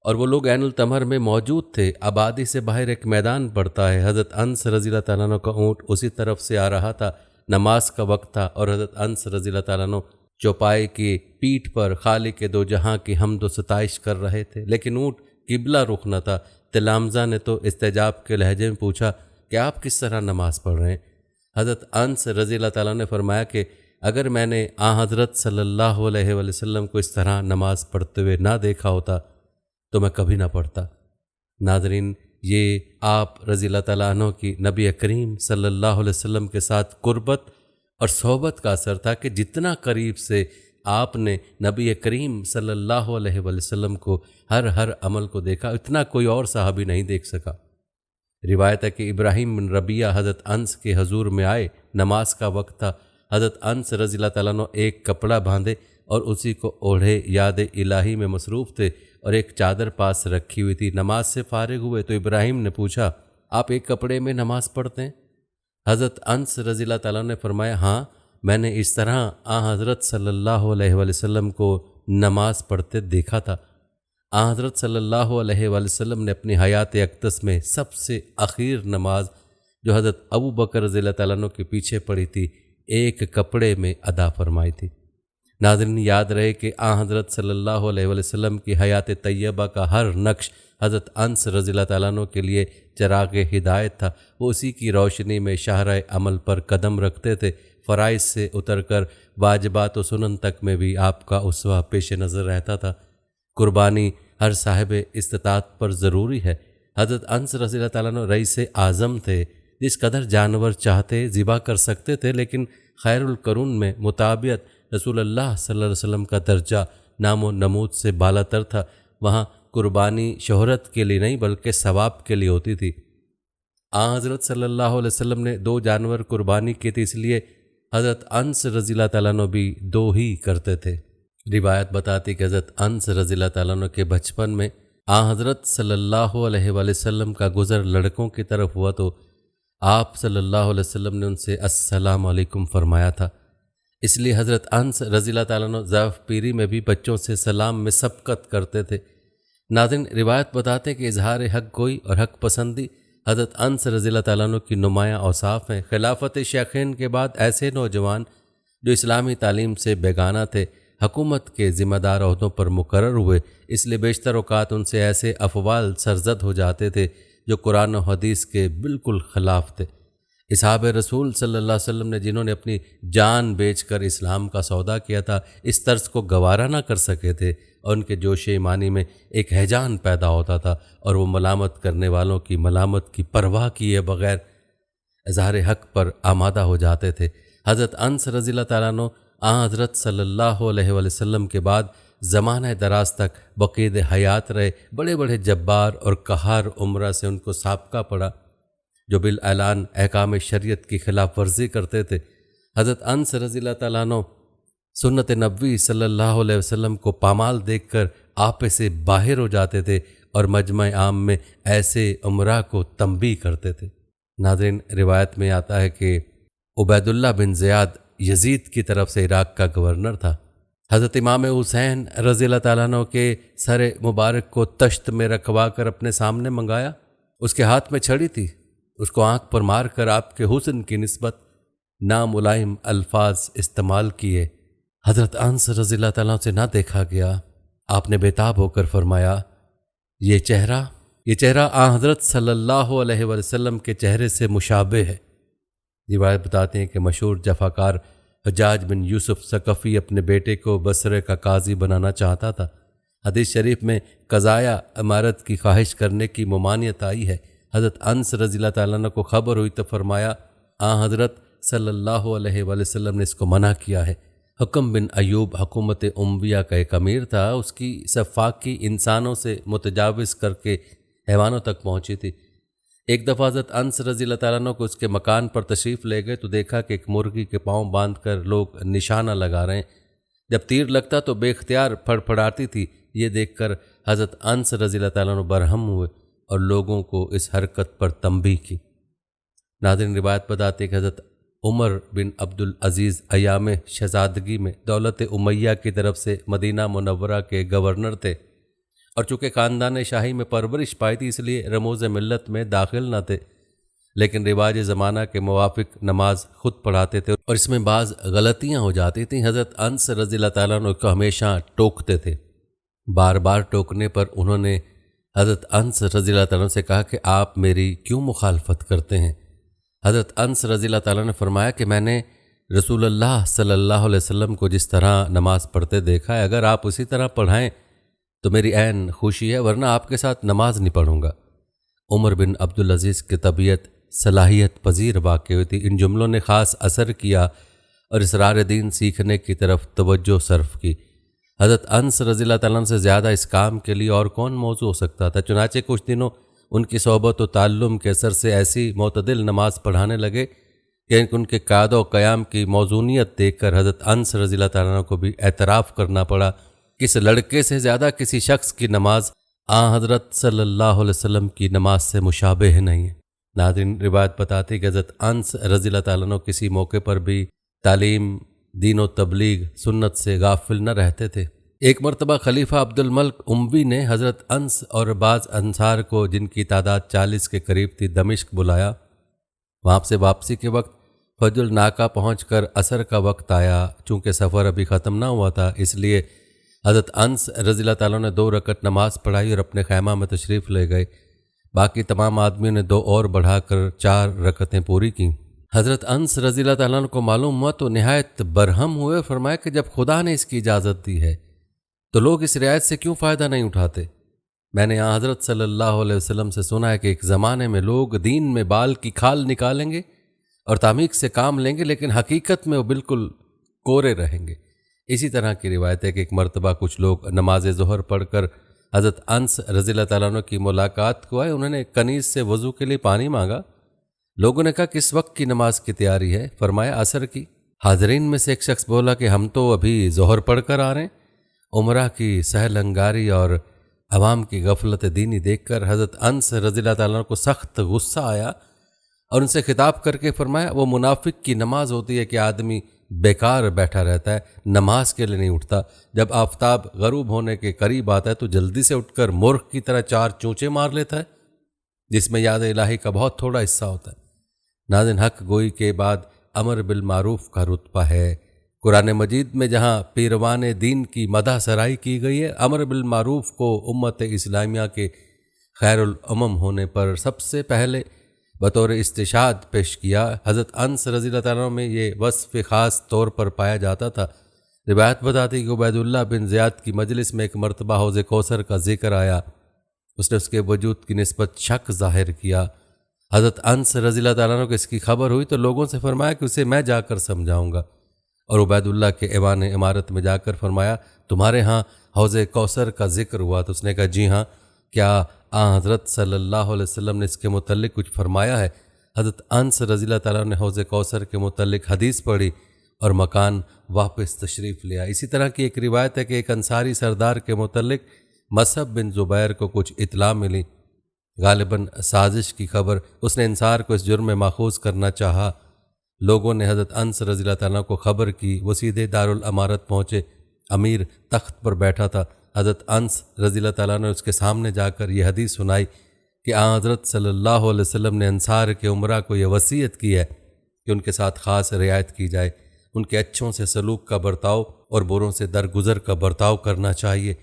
اور وہ لوگ عین التمر میں موجود تھے۔ آبادی سے باہر ایک میدان پڑتا ہے، حضرت انس رضی اللہ تعالیٰ عنہ کا اونٹ اسی طرف سے آ رہا تھا۔ نماز کا وقت تھا اور حضرت انس رضی اللہ تعالیٰ عنہ چوپائے کی پیٹھ پر خالق دو جہاں کی حمد و ستائش کر رہے تھے، لیکن اونٹ قبلہ رخ نہ تھا تلامزہ نے تو استجاب کے لہجے میں پوچھا کہ آپ کس طرح نماز پڑھ رہے ہیں؟ حضرت انس رضی اللہ تعالیٰ نے فرمایا کہ اگر میں نے حضرت صلی اللہ علیہ وآلہ وسلم کو اس طرح نماز پڑھتے ہوئے نہ دیکھا ہوتا تو میں کبھی نہ پڑھتا۔ ناظرین، یہ آپ رضی اللہ تعالیٰ عنہ کی نبی کریم صلی اللہ علیہ وسلم کے ساتھ قربت اور صحبت کا اثر تھا کہ جتنا قریب سے آپ نے نبی کریم صلی اللہ علیہ وآلہ وسلم کو ہر عمل کو دیکھا، اتنا کوئی اور صحابی نہیں دیکھ سکا۔ روایت ہے کہ ابراہیم بن ربیعہ حضرت انس کے حضور میں آئے، نماز کا وقت تھا، حضرت انس رضی اللہ تعالیٰ عنہ ایک کپڑا باندھے اور اسی کو اوڑھے یاد الہی میں مصروف تھے اور ایک چادر پاس رکھی ہوئی تھی۔ نماز سے فارغ ہوئے تو ابراہیم نے پوچھا، آپ ایک کپڑے میں نماز پڑھتے ہیں؟ حضرت انس رضی اللہ تعالیٰ نے فرمایا، ہاں، میں نے اس طرح حضرت صلی اللہ علیہ وآلہ وسلم کو نماز پڑھتے دیکھا تھا۔ حضرت صلی اللہ علیہ وآلہ وسلم نے اپنی حیات اقدس میں سب سے اخیر نماز جو حضرت ابو بکر رضی اللہ تعالیٰ عنہ کے پیچھے پڑھی تھی، ایک کپڑے میں ادا فرمائی تھی۔ ناظرین، یاد رہے کہ حضرت صلی اللہ علیہ وآلہ وسلم کی حیات طیبہ کا ہر نقش حضرت انس رضی اللہ تعالیٰ عنہ کے لیے چراغ ہدایت تھا۔ وہ اسی کی روشنی میں شاہراہ عمل پر قدم رکھتے تھے۔ فرائض سے اتر کر واجبات و سنن تک میں بھی آپ کا اسوہ پیش نظر رہتا تھا۔ قربانی ہر صاحب استطاعت پر ضروری ہے۔ حضرت انس رضی اللہ تعالیٰ عنہ رئیس اعظم تھے، جس قدر جانور چاہتے ذبح کر سکتے تھے، لیکن خیر القرون میں مطابعت رسول اللہ صلی اللہ علیہ وسلم کا درجہ نام و نمود سے بالا تر تھا۔ وہاں قربانی شہرت کے لیے نہیں بلکہ ثواب کے لیے ہوتی تھی۔ حضرت صلی اللہ علیہ وسلم نے 2 جانور قربانی کی تھی، اس لیے حضرت انس رضی اللہ تعالیٰ عنہ بھی 2 ہی کرتے تھے۔ روایت بتاتی کہ حضرت انس رضی اللہ تعالیٰ عنہ کے بچپن میں حضرت صلی اللہ علیہ وآلہ وسلم کا گزر لڑکوں کی طرف ہوا تو آپ صلی اللہ علیہ وسلم نے ان سے السلام علیکم فرمایا تھا۔ اس لیے حضرت انس رضی اللہ تعالیٰ عنہ ضعف پیری میں بھی بچوں سے سلام میں سبقت کرتے تھے۔ ناظرین، روایت بتاتے کہ اظہار حق گوئی اور حق پسندی حضرت انس رضی اللہ تعالیٰ عنہ کی نمایاں اوصاف ہیں۔ خلافت شیخین کے بعد ایسے نوجوان جو اسلامی تعلیم سے بیگانہ تھے حکومت کے ذمہ دار عہدوں پر مقرر ہوئے، اس لیے بیشتر اوقات ان سے ایسے افعال سرزد ہو جاتے تھے جو قرآن و حدیث کے بالکل خلاف تھے۔ اصحاب رسول صلی اللہ علیہ وسلم نے جنہوں نے اپنی جان بیچ کر اسلام کا سودا کیا تھا، اس طرز کو گوارا نہ کر سکے تھے اور ان کے جوش ایمانی میں ایک ہیجان پیدا ہوتا تھا اور وہ ملامت کرنے والوں کی ملامت کی پرواہ کیے بغیر اظہار حق پر آمادہ ہو جاتے تھے۔ حضرت انس رضی اللہ تعالیٰ عنہ حضرت صلی اللہ علیہ وآلہ وسلم کے بعد زمانہ دراز تک بقید حیات رہے۔ بڑے بڑے جبار اور قہار عمرہ سے ان کو سابقہ پڑا جو بالاعلان احکام شریعت کی خلاف ورزی کرتے تھے۔ حضرت انس رضی اللہ تعالیٰ عنہ سنت نبوی صلی اللہ علیہ وسلم کو پامال دیکھ کر آپے سے باہر ہو جاتے تھے اور مجمع عام میں ایسے عمرہ کو تنبیہ کرتے تھے۔ ناظرین، روایت میں آتا ہے کہ عبید اللہ بن زیاد یزید کی طرف سے عراق کا گورنر تھا۔ حضرت امام حسین رضی اللہ تعالیٰ عنہ کے سر مبارک کو تشت میں رکھوا کر اپنے سامنے منگایا۔ اس کے ہاتھ میں چھڑی تھی، اس کو آنکھ پر مار کر آپ کے حسن کی نسبت ناملائم الفاظ استعمال کیے۔ حضرت انس رضی اللہ تعالیٰ سے نہ دیکھا گیا۔ آپ نے بےتاب ہو کر فرمایا، یہ چہرہ حضرت صلی اللہ علیہ وسلم کے چہرے سے مشابہ ہے۔ روایت بتاتے ہیں کہ مشہور جفاکار حجاج بن یوسف ثقفی اپنے بیٹے کو بصرے کا قاضی بنانا چاہتا تھا۔ حدیث شریف میں قضایہ امارت کی خواہش کرنے کی ممانعت آئی ہے۔ حضرت انس رضی اللہ تعالیٰ عنہ کو خبر ہوئی تو فرمایا، حضرت صلی اللہ علیہ وآلہ وسلم نے اس کو منع کیا ہے۔ حکم بن ایوب حکومت امویہ کا ایک امیر تھا، اس کی سفاکی انسانوں سے متجاوز کر کے حیوانوں تک پہنچی تھی۔ ایک دفعہ حضرت انس رضی اللہ تعالیٰ عنہ کو اس کے مکان پر تشریف لے گئے تو دیکھا کہ ایک مرغی کے پاؤں باندھ کر لوگ نشانہ لگا رہے ہیں۔ جب تیر لگتا تو بے اختیار پھڑپھڑاتی تھی۔ یہ دیکھ کر حضرت انس رضی اللہ تعالیٰ عنہ برہم ہوئے اور لوگوں کو اس حرکت پر تنبیہ کی۔ ناظرین، روایت بتاتے کہ حضرت عمر بن عبدالعزیز ایام شہزادگی میں دولت امیہ کی طرف سے مدینہ منورہ کے گورنر تھے، اور چونکہ خاندان شاہی میں پرورش پائی تھی اس لیے رموز ملت میں داخل نہ تھے، لیکن رواج زمانہ کے موافق نماز خود پڑھاتے تھے اور اس میں بعض غلطیاں ہو جاتی تھیں۔ حضرت انس رضی اللہ تعالیٰ عنہ کو ہمیشہ ٹوکتے تھے۔ بار بار ٹوکنے پر انہوں نے حضرت انس رضی اللہ تعالیٰ عنہ سے کہا کہ آپ میری کیوں مخالفت کرتے ہیں؟ حضرت انس رضی اللہ تعالیٰ نے فرمایا کہ میں نے رسول اللہ صلی اللہ علیہ وسلم کو جس طرح نماز پڑھتے دیکھا ہے، اگر آپ اسی طرح پڑھائیں تو میری عین خوشی ہے، ورنہ آپ کے ساتھ نماز نہیں پڑھوں گا۔ عمر بن عبدالعزیز کی طبیعت صلاحیت پذیر واقع ہوئی تھی۔ ان جملوں نے خاص اثر کیا اور اسرار دین سیکھنے کی طرف توجہ صرف کی۔ حضرت انس رضی اللہ تعالیٰ عنہ سے زیادہ اس کام کے لیے اور کون موضوع ہو سکتا تھا؟ چنانچہ کچھ دنوں ان کی صحبت و تعلم کے اثر سے ایسی معتدل نماز پڑھانے لگے کہ ان کے قیاد و قیام کی موزونیت دیکھ کر حضرت انس رضی اللہ تعالیٰ عنہ کو بھی اعتراف کرنا پڑا کہ اس لڑکے سے زیادہ کسی شخص کی نماز حضرت صلی اللہ علیہ وسلم کی نماز سے مشابہ نہیں ہے۔ ناظرین، روایت بتاتی کہ حضرت انس رضی اللہ تعالیٰ عنہ کسی موقع پر بھی تعلیم، دین و تبلیغ، سنت سے غافل نہ رہتے تھے۔ ایک مرتبہ خلیفہ عبد الملک اموی نے حضرت انس اور بعض انصار کو، جن کی تعداد 40 کے قریب تھی، دمشق بلایا۔ وہاں سے واپسی کے وقت فجر الناقہ پہنچ کر عصر کا وقت آیا۔ چونکہ سفر ابھی ختم نہ ہوا تھا، اس لیے حضرت انس رضی اللہ تعالیٰ نے 2 رکعت نماز پڑھائی اور اپنے خیمہ میں تشریف لے گئے۔ باقی تمام آدمیوں نے 2 اور بڑھا کر 4 رکعتیں پوری کیں۔ حضرت انس رضی اللہ تعالیٰ عنہ کو معلوم ہوا تو نہایت برہم ہوئے، فرمایا کہ جب خدا نے اس کی اجازت دی ہے تو لوگ اس رعایت سے کیوں فائدہ نہیں اٹھاتے؟ میں نے یہاں حضرت صلی اللہ علیہ وسلم سے سنا ہے کہ ایک زمانے میں لوگ دین میں بال کی کھال نکالیں گے اور تعمیق سے کام لیں گے، لیکن حقیقت میں وہ بالکل کورے رہیں گے۔ اسی طرح کی روایت ہے کہ ایک مرتبہ کچھ لوگ نماز ظہر پڑھ کر حضرت انس رضی اللہ تعالیٰ عنہ کی ملاقات کو آئے۔ انہوں نے کنیز سے وضو کے لیے پانی مانگا۔ لوگوں نے کہا کس وقت کی نماز کی تیاری ہے؟ فرمایا عصر کی۔ حاضرین میں سے ایک شخص بولا کہ ہم تو ابھی ظہر پڑھ کر آ رہے ہیں۔ عمرہ کی سہل انگاری اور عوام کی غفلت دینی دیکھ کر حضرت انس رضی اللہ تعالیٰ عنہ کو سخت غصہ آیا اور ان سے خطاب کر کے فرمایا وہ منافق کی نماز ہوتی ہے کہ آدمی بیکار بیٹھا رہتا ہے، نماز کے لیے نہیں اٹھتا، جب آفتاب غروب ہونے کے قریب آتا ہے تو جلدی سے اٹھ کر مرغ کی طرح 4 چونچے مار لیتا ہے، جس میں یاد الہی کا بہت تھوڑا حصہ ہوتا ہے۔ ناظرین، حق گوئی کے بعد امر بالمعروف کا رتبہ ہے۔ قرآن مجید میں جہاں پیروان دین کی مدح سرائی کی گئی ہے، امر بالمعروف کو امت اسلامیہ کے خیر الامم ہونے پر سب سے پہلے بطور استشہاد پیش کیا۔ حضرت انس رضی اللہ تعالیٰ عنہ میں یہ وصف خاص طور پر پایا جاتا تھا۔ روایت بتاتی کہ عبید اللہ بن زیاد کی مجلس میں ایک مرتبہ حوض کوثر کا ذکر آیا، اس نے اس کے وجود کی نسبت شک ظاہر کیا۔ حضرت انس رضی اللہ تعالیٰ عنہ کو اس کی خبر ہوئی تو لوگوں سے فرمایا کہ اسے میں جا کر سمجھاؤں گا، اور عبید اللہ کے ایوان عمارت میں جا کر فرمایا تمہارے ہاں حوض کوثر کا ذکر ہوا؟ تو اس نے کہا جی ہاں، کیا حضرت صلی اللہ علیہ وسلم نے اس کے متعلق کچھ فرمایا ہے؟ حضرت انس رضی اللہ تعالیٰ نے حوض کوثر کے متعلق حدیث پڑھی اور مکان واپس تشریف لیا۔ اسی طرح کی ایک روایت ہے کہ ایک انصاری سردار کے متعلق مصعب بن زبیر کو کچھ اطلاع ملی، غالباً سازش کی خبر۔ اس نے انصار کو اس جرم میں ماخوذ کرنا چاہا۔ لوگوں نے حضرت انس رضی اللہ تعالیٰ کو خبر کی، وہ سیدھے دارالامارت پہنچے۔ امیر تخت پر بیٹھا تھا۔ حضرت انس رضی اللہ تعالیٰ نے اس کے سامنے جا کر یہ حدیث سنائی کہ حضرت صلی اللہ علیہ وسلم نے انصار کے عمرہ کو یہ وصیت کی ہے کہ ان کے ساتھ خاص رعایت کی جائے، ان کے اچھوں سے سلوک کا برتاؤ اور بروں سے درگزر کا برتاؤ کرنا چاہیے۔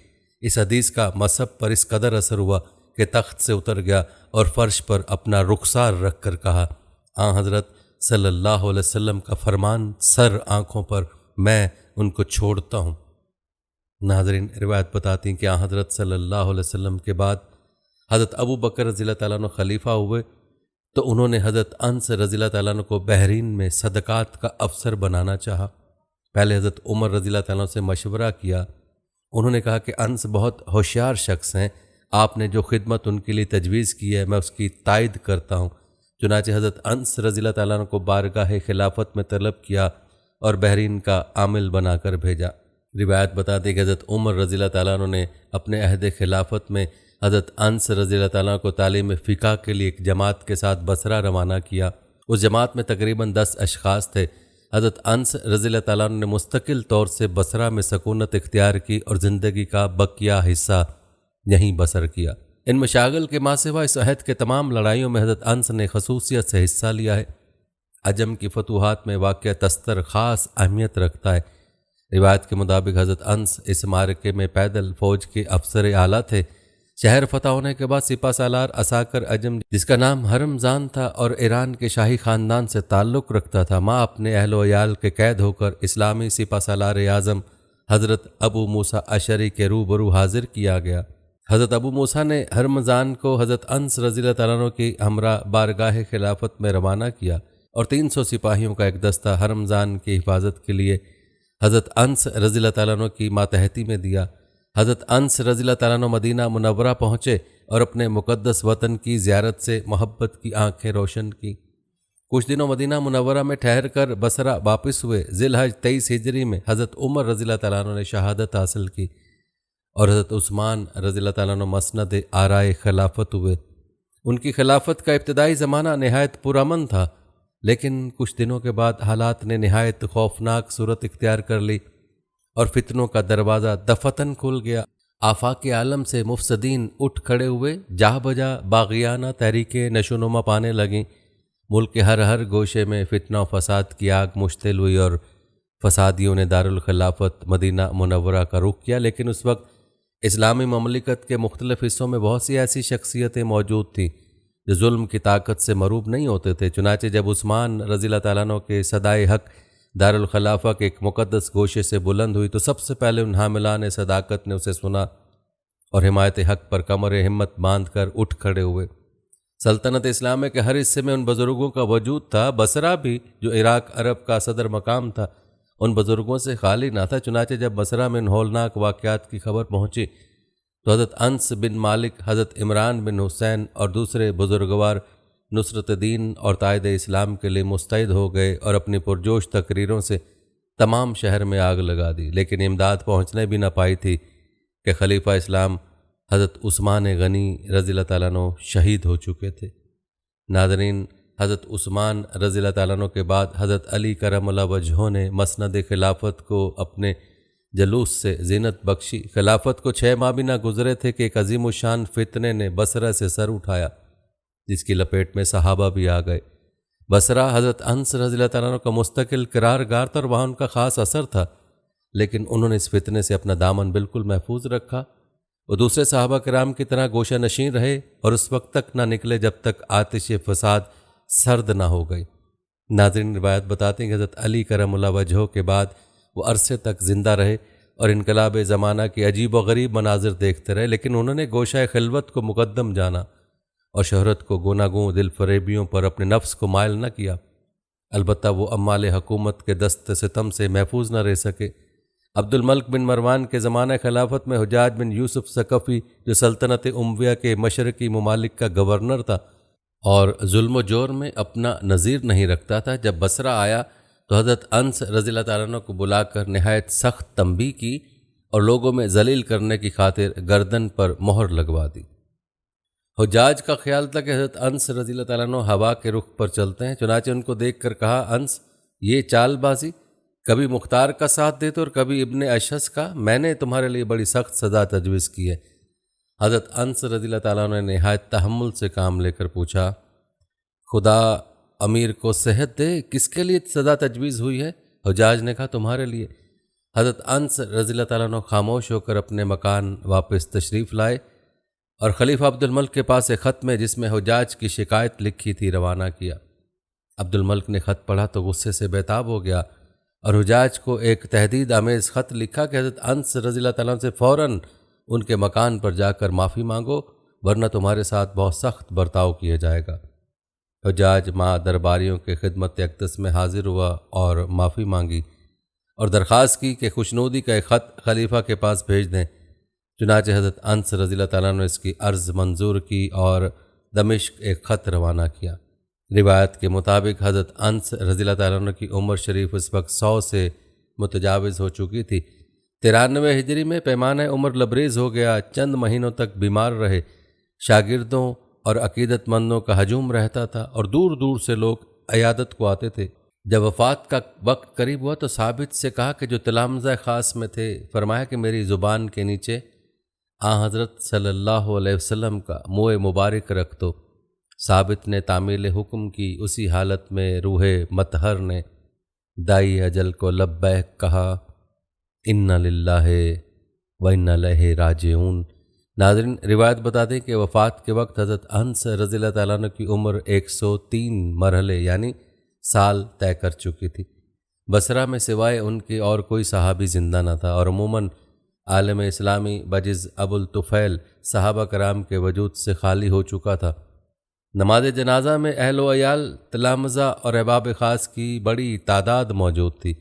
اس حدیث کا مصعب پر اس قدر اثر ہوا کہ تخت سے اتر گیا اور فرش پر اپنا رخسار رکھ کر کہا حضرت صلی اللہ علیہ وسلم کا فرمان سر آنکھوں پر، میں ان کو چھوڑتا ہوں۔ ناظرین، روایت بتاتی ہیں کہ حضرت صلی اللہ علیہ وسلم کے بعد حضرت ابو بکر رضی اللہ تعالیٰ عنہ خلیفہ ہوئے تو انہوں نے حضرت انس رضی اللہ تعالیٰ عنہ کو بحرین میں صدقات کا افسر بنانا چاہا۔ پہلے حضرت عمر رضی اللہ تعالیٰ عنہ سے مشورہ کیا۔ انہوں نے کہا کہ انس بہت ہوشیار شخص ہیں، آپ نے جو خدمت ان کے لیے تجویز کی ہے میں اس کی تائید کرتا ہوں۔ چنانچہ حضرت انس رضی اللہ تعالیٰ عنہ کو بارگاہ خلافت میں طلب کیا اور بحرین کا عامل بنا کر بھیجا۔ روایت بتاتی کہ حضرت عمر رضی اللہ تعالیٰ عنہ نے اپنے عہد خلافت میں حضرت انس رضی اللہ تعالیٰ عنہ کو تعلیم فقہ کے لیے ایک جماعت کے ساتھ بصرہ روانہ کیا۔ اس جماعت میں تقریباً 10 اشخاص تھے۔ حضرت انس رضی اللہ تعالیٰ عنہ نے مستقل طور سے بصرہ میں سکونت اختیار کی اور زندگی کا بقیہ حصہ یہیں بسر کیا۔ ان مشاغل کے ماں سوا اس عہد کے تمام لڑائیوں میں حضرت انس نے خصوصیت سے حصہ لیا ہے۔ عجم کی فتوحات میں واقعہ تستر خاص اہمیت رکھتا ہے۔ روایت کے مطابق حضرت انس اس معرکے میں پیدل فوج کے افسر اعلیٰ تھے۔ شہر فتح ہونے کے بعد سپہ سالار عساکر عجم، جس کا نام ہرمزان تھا اور ایران کے شاہی خاندان سے تعلق رکھتا تھا، ماں اپنے اہل و عیال کے قید ہو کر اسلامی سپہ سالار اعظم حضرت ابو موسیٰ اشعری کے روبرو حاضر کیا گیا۔ حضرت ابو موسیٰ نے ہرمزان کو حضرت انس رضی اللہ تعالیٰ عنہ کی ہمراہ بارگاہ خلافت میں روانہ کیا اور 300 سپاہیوں کا ایک دستہ ہرمزان کی حفاظت کے لیے حضرت انس رضی اللہ تعالیٰ عنہ کی ماتحتی میں دیا۔ حضرت انس رضی اللہ تعالیٰ عنہ مدینہ منورہ پہنچے اور اپنے مقدس وطن کی زیارت سے محبت کی آنکھیں روشن کی۔ کچھ دنوں مدینہ منورہ میں ٹھہر کر بصرہ واپس ہوئے۔ ذی الحج 23 ہجری میں حضرت عمر رضی اللہ تعالیٰ عنہ نے شہادت حاصل کی اور حضرت عثمان رضی اللہ تعالیٰ عنہ مسند آرائے خلافت ہوئے۔ ان کی خلافت کا ابتدائی زمانہ نہایت پرامن تھا، لیکن کچھ دنوں کے بعد حالات نے نہایت خوفناک صورت اختیار کر لی اور فتنوں کا دروازہ دفتن کھل گیا۔ آفاق عالم سے مفسدین اٹھ کھڑے ہوئے، جہاں بجا باغیانہ تحریکیں نشوونما پانے لگیں۔ ملک کے ہر گوشے میں فتنہ و فساد کی آگ مشتعل ہوئی اور فسادیوں نے دارالخلافت مدینہ منورہ کا رخ کیا، لیکن اس وقت اسلامی مملکت کے مختلف حصوں میں بہت سی ایسی شخصیتیں موجود تھیں جو ظلم کی طاقت سے مروب نہیں ہوتے تھے۔ چنانچہ جب عثمان رضی اللہ تعالیٰ عنہ کے صدائے حق دارالخلافہ کے ایک مقدس گوشے سے بلند ہوئی تو سب سے پہلے ان حاملان صداقت نے اسے سنا اور حمایت حق پر کمر ہمت باندھ کر اٹھ کھڑے ہوئے۔ سلطنت اسلامیہ کے ہر حصے میں ان بزرگوں کا وجود تھا۔ بصرہ بھی، جو عراق عرب کا صدر مقام تھا، ان بزرگوں سے خالی نہ تھا۔ چنانچہ جب بصرہ میں ان ہولناک واقعات کی خبر پہنچی تو حضرت انس بن مالک، حضرت عمران بن حسین اور دوسرے بزرگوار نصرت دین اور تائید اسلام کے لیے مستعد ہو گئے اور اپنی پرجوش تقریروں سے تمام شہر میں آگ لگا دی، لیکن امداد پہنچنے بھی نہ پائی تھی کہ خلیفہ اسلام حضرت عثمان غنی رضی اللہ تعالیٰ عنہ شہید ہو چکے تھے۔ ناظرین، حضرت عثمان رضی اللہ تعالیٰ عنہ کے بعد حضرت علی کرم اللہ وجہہ نے مسند خلافت کو اپنے جلوس سے زینت بخشی۔ خلافت کو 6 ماہ بھی نہ گزرے تھے کہ ایک عظیم الشان فتنے نے بصرہ سے سر اٹھایا، جس کی لپیٹ میں صحابہ بھی آ گئے۔ بصرہ حضرت انس رضی اللہ تعالیٰ عنہ کا مستقل قرارگاہ تھا اور وہاں ان کا خاص اثر تھا، لیکن انہوں نے اس فتنے سے اپنا دامن بالکل محفوظ رکھا۔ وہ دوسرے صحابہ کرام کی طرح گوشہ نشین رہے اور اس وقت تک نہ نکلے جب تک آتش فساد سرد نہ ہو گئی۔ ناظرین، روایت بتاتے ہیں کہ حضرت علی کرم اللہ وجہہ کے بعد وہ عرصے تک زندہ رہے اور انقلاب زمانہ کے عجیب و غریب مناظر دیکھتے رہے، لیکن انہوں نے گوشہ خلوت کو مقدم جانا اور شہرت کو گوناگوں دل فریبیوں پر اپنے نفس کو مائل نہ کیا۔ البتہ وہ امال حکومت کے دست ستم سے محفوظ نہ رہ سکے۔ عبد الملک بن مروان کے زمانہ خلافت میں حجاج بن یوسف ثقفی، جو سلطنت امویہ کے مشرقی ممالک کا گورنر تھا اور ظلم و جور میں اپنا نظیر نہیں رکھتا تھا، جب بصرہ آیا تو حضرت انس رضی اللہ تعالیٰ عنہ کو بلا کر نہایت سخت تنبیہ کی اور لوگوں میں ذلیل کرنے کی خاطر گردن پر مہر لگوا دی۔ حجاج کا خیال تھا کہ حضرت انس رضی اللہ تعالیٰ عنہ ہوا کے رخ پر چلتے ہیں، چنانچہ ان کو دیکھ کر کہا، انس، یہ چال بازی، کبھی مختار کا ساتھ دیتے اور کبھی ابن اشعث کا، میں نے تمہارے لیے بڑی سخت سزا تجویز کی ہے۔ حضرت انس رضی اللہ تعالیٰ عنہ نے نہایت تحمل سے کام لے کر پوچھا، خدا امیر کو صحت دے، کس کے لیے سزا تجویز ہوئی ہے؟ حجاج نے کہا، تمہارے لیے۔ حضرت انس رضی اللہ تعالیٰ عنہ خاموش ہو کر اپنے مکان واپس تشریف لائے اور خلیفہ عبد الملک کے پاس ایک خط میں جس میں حجاج کی شکایت لکھی تھی روانہ کیا۔ عبد الملک نے خط پڑھا تو غصے سے بیتاب ہو گیا اور حجاج کو ایک تہدید آمیز خط لکھا کہ حضرت انس رضی اللہ تعالیٰ عنہ سے فوراً ان کے مکان پر جا کر معافی مانگو، ورنہ تمہارے ساتھ بہت سخت برتاؤ کیا جائے گا۔ حجاج ماں درباریوں کے خدمت اقدس میں حاضر ہوا اور معافی مانگی اور درخواست کی کہ خوشنودی کا ایک خط خلیفہ کے پاس بھیج دیں۔ چنانچہ حضرت انس رضی اللہ تعالیٰ عنہ نے اس کی عرض منظور کی اور دمشق ایک خط روانہ کیا۔ روایت کے مطابق حضرت انس رضی اللہ تعالیٰ عنہ کی عمر شریف اس وقت 100 سے متجاوز ہو چکی تھی۔ 93 ہجری میں پیمانہ عمر لبریز ہو گیا، چند مہینوں تک بیمار رہے، شاگردوں اور عقیدت مندوں کا ہجوم رہتا تھا اور دور دور سے لوگ عیادت کو آتے تھے۔ جب وفات کا وقت قریب ہوا تو ثابت سے کہا کہ جو تلامذہ خاص میں تھے، فرمایا کہ میری زبان کے نیچے حضرت صلی اللہ علیہ وسلم کا منہ مبارک رکھ دو۔ ثابت نے تعمیل حکم کی۔ اسی حالت میں روح مطہر نے دائی اجل کو لبیک کہا، انا للہ و انا الیہ راجعون۔ ناظرین، روایت بتاتے ہیں کہ وفات کے وقت حضرت انس رضی اللہ تعالیٰ عنہ کی عمر 103 مرحلے یعنی سال طے کر چکی تھی۔ بصرہ میں سوائے ان کے اور کوئی صحابی زندہ نہ تھا، اور عموماً عالم اسلامی بجز ابو الطفیل صحابہ کرام کے وجود سے خالی ہو چکا تھا۔ نماز جنازہ میں اہل و عیال، تلامذہ اور احباب خاص کی بڑی تعداد موجود تھی۔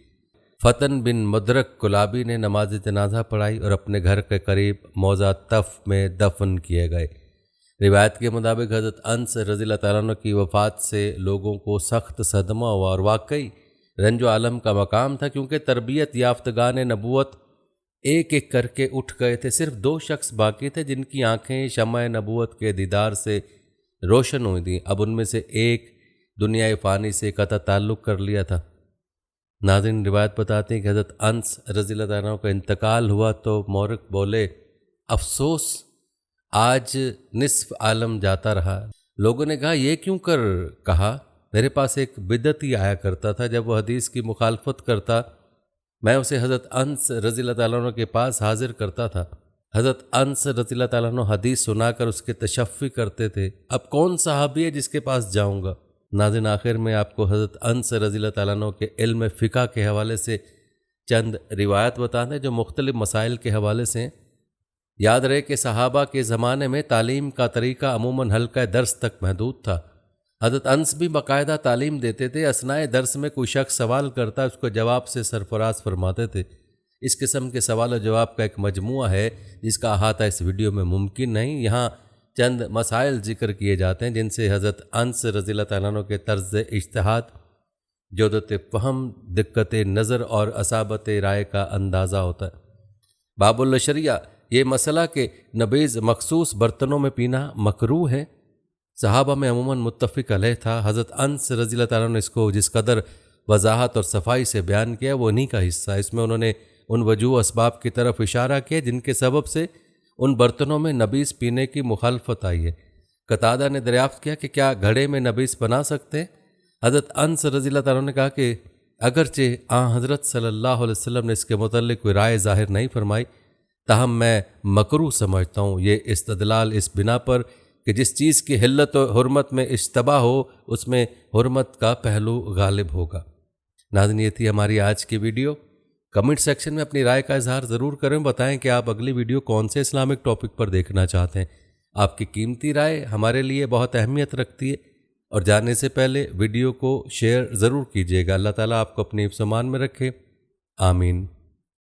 فتن بن مدرک کلابی نے نماز جنازہ پڑھائی اور اپنے گھر کے قریب موضع تف میں دفن کیے گئے۔ روایت کے مطابق حضرت انس رضی اللہ تعالیٰ عنہ کی وفات سے لوگوں کو سخت صدمہ ہوا، اور واقعی رنج و عالم کا مقام تھا، کیونکہ تربیت یافتگان نبوت ایک ایک کر کے اٹھ گئے تھے۔ صرف 2 شخص باقی تھے جن کی آنکھیں شمع نبوت کے دیدار سے روشن ہوئی تھیں۔ اب ان میں سے ایک دنیا فانی سے قطع تعلق کر لیا تھا۔ ناظرین، روایت بتاتے ہیں کہ حضرت انس رضی اللہ تعالیٰ عنہ کا انتقال ہوا تو مورخ بولے، افسوس، آج نصف عالم جاتا رہا۔ لوگوں نے کہا، یہ کیوں کر کہا؟ میرے پاس ایک بدعتی آیا کرتا تھا، جب وہ حدیث کی مخالفت کرتا میں اسے حضرت انس رضی اللہ تعالیٰ عنہ کے پاس حاضر کرتا تھا۔ حضرت انس رضی اللہ تعالیٰ عنہ حدیث سنا کر اس کے تشفی کرتے تھے۔ اب کون صحابی ہے جس کے پاس جاؤں گا؟ ناظرین، آخر میں آپ کو حضرت انس رضی اللہ تعالیٰ عنہ کے علم فقہ کے حوالے سے چند روایت بتاتے ہیں جو مختلف مسائل کے حوالے سے ہیں۔ یاد رہے کہ صحابہ کے زمانے میں تعلیم کا طریقہ عموماً حلقہ درس تک محدود تھا۔ حضرت انس بھی باقاعدہ تعلیم دیتے تھے۔ اثناء درس میں کوئی شخص سوال کرتا، اس کو جواب سے سرفراز فرماتے تھے۔ اس قسم کے سوال و جواب کا ایک مجموعہ ہے جس کا احاطہ اس ویڈیو میں ممکن نہیں۔ یہاں چند مسائل ذکر کیے جاتے ہیں جن سے حضرت انس رضی اللہ تعالیٰ عنہ کے طرز اجتہاد، جودت فہم، دقت نظر اور اصابت رائے کا اندازہ ہوتا ہے۔ باب الشریعہ، یہ مسئلہ کہ نبیذ مخصوص برتنوں میں پینا مکروہ ہے، صحابہ میں عموماً متفق علیہ تھا۔ حضرت انس رضی اللہ تعالیٰ عنہ نے اس کو جس قدر وضاحت اور صفائی سے بیان کیا وہ انہی کا حصہ ہے۔ اس میں انہوں نے ان وجوہ اسباب کی طرف اشارہ کیا جن کے سبب سے ان برتنوں میں نبیذ پینے کی مخالفت آئی ہے۔ قتادہ نے دریافت کیا کہ کیا گھڑے میں نبیذ بنا سکتے ہیں؟ حضرت انس رضی اللہ تعالیٰ نے کہا کہ اگرچہ حضرت صلی اللہ علیہ وسلم نے اس کے متعلق کوئی رائے ظاہر نہیں فرمائی، تاہم میں مکروہ سمجھتا ہوں۔ یہ استدلال اس بنا پر کہ جس چیز کی حلت و حرمت میں اشتباہ ہو اس میں حرمت کا پہلو غالب ہوگا۔ ناظرین، یہ تھی ہماری آج کی ویڈیو۔ کمنٹ سیکشن میں اپنی رائے کا اظہار ضرور کریں، بتائیں کہ آپ اگلی ویڈیو کون سے اسلامک ٹاپک پر دیکھنا چاہتے ہیں۔ آپ کی قیمتی رائے ہمارے لیے بہت اہمیت رکھتی ہے، اور جانے سے پہلے ویڈیو کو شیئر ضرور کیجیے گا۔ اللہ تعالیٰ آپ کو اپنی حفظ و امان میں رکھے، آمین۔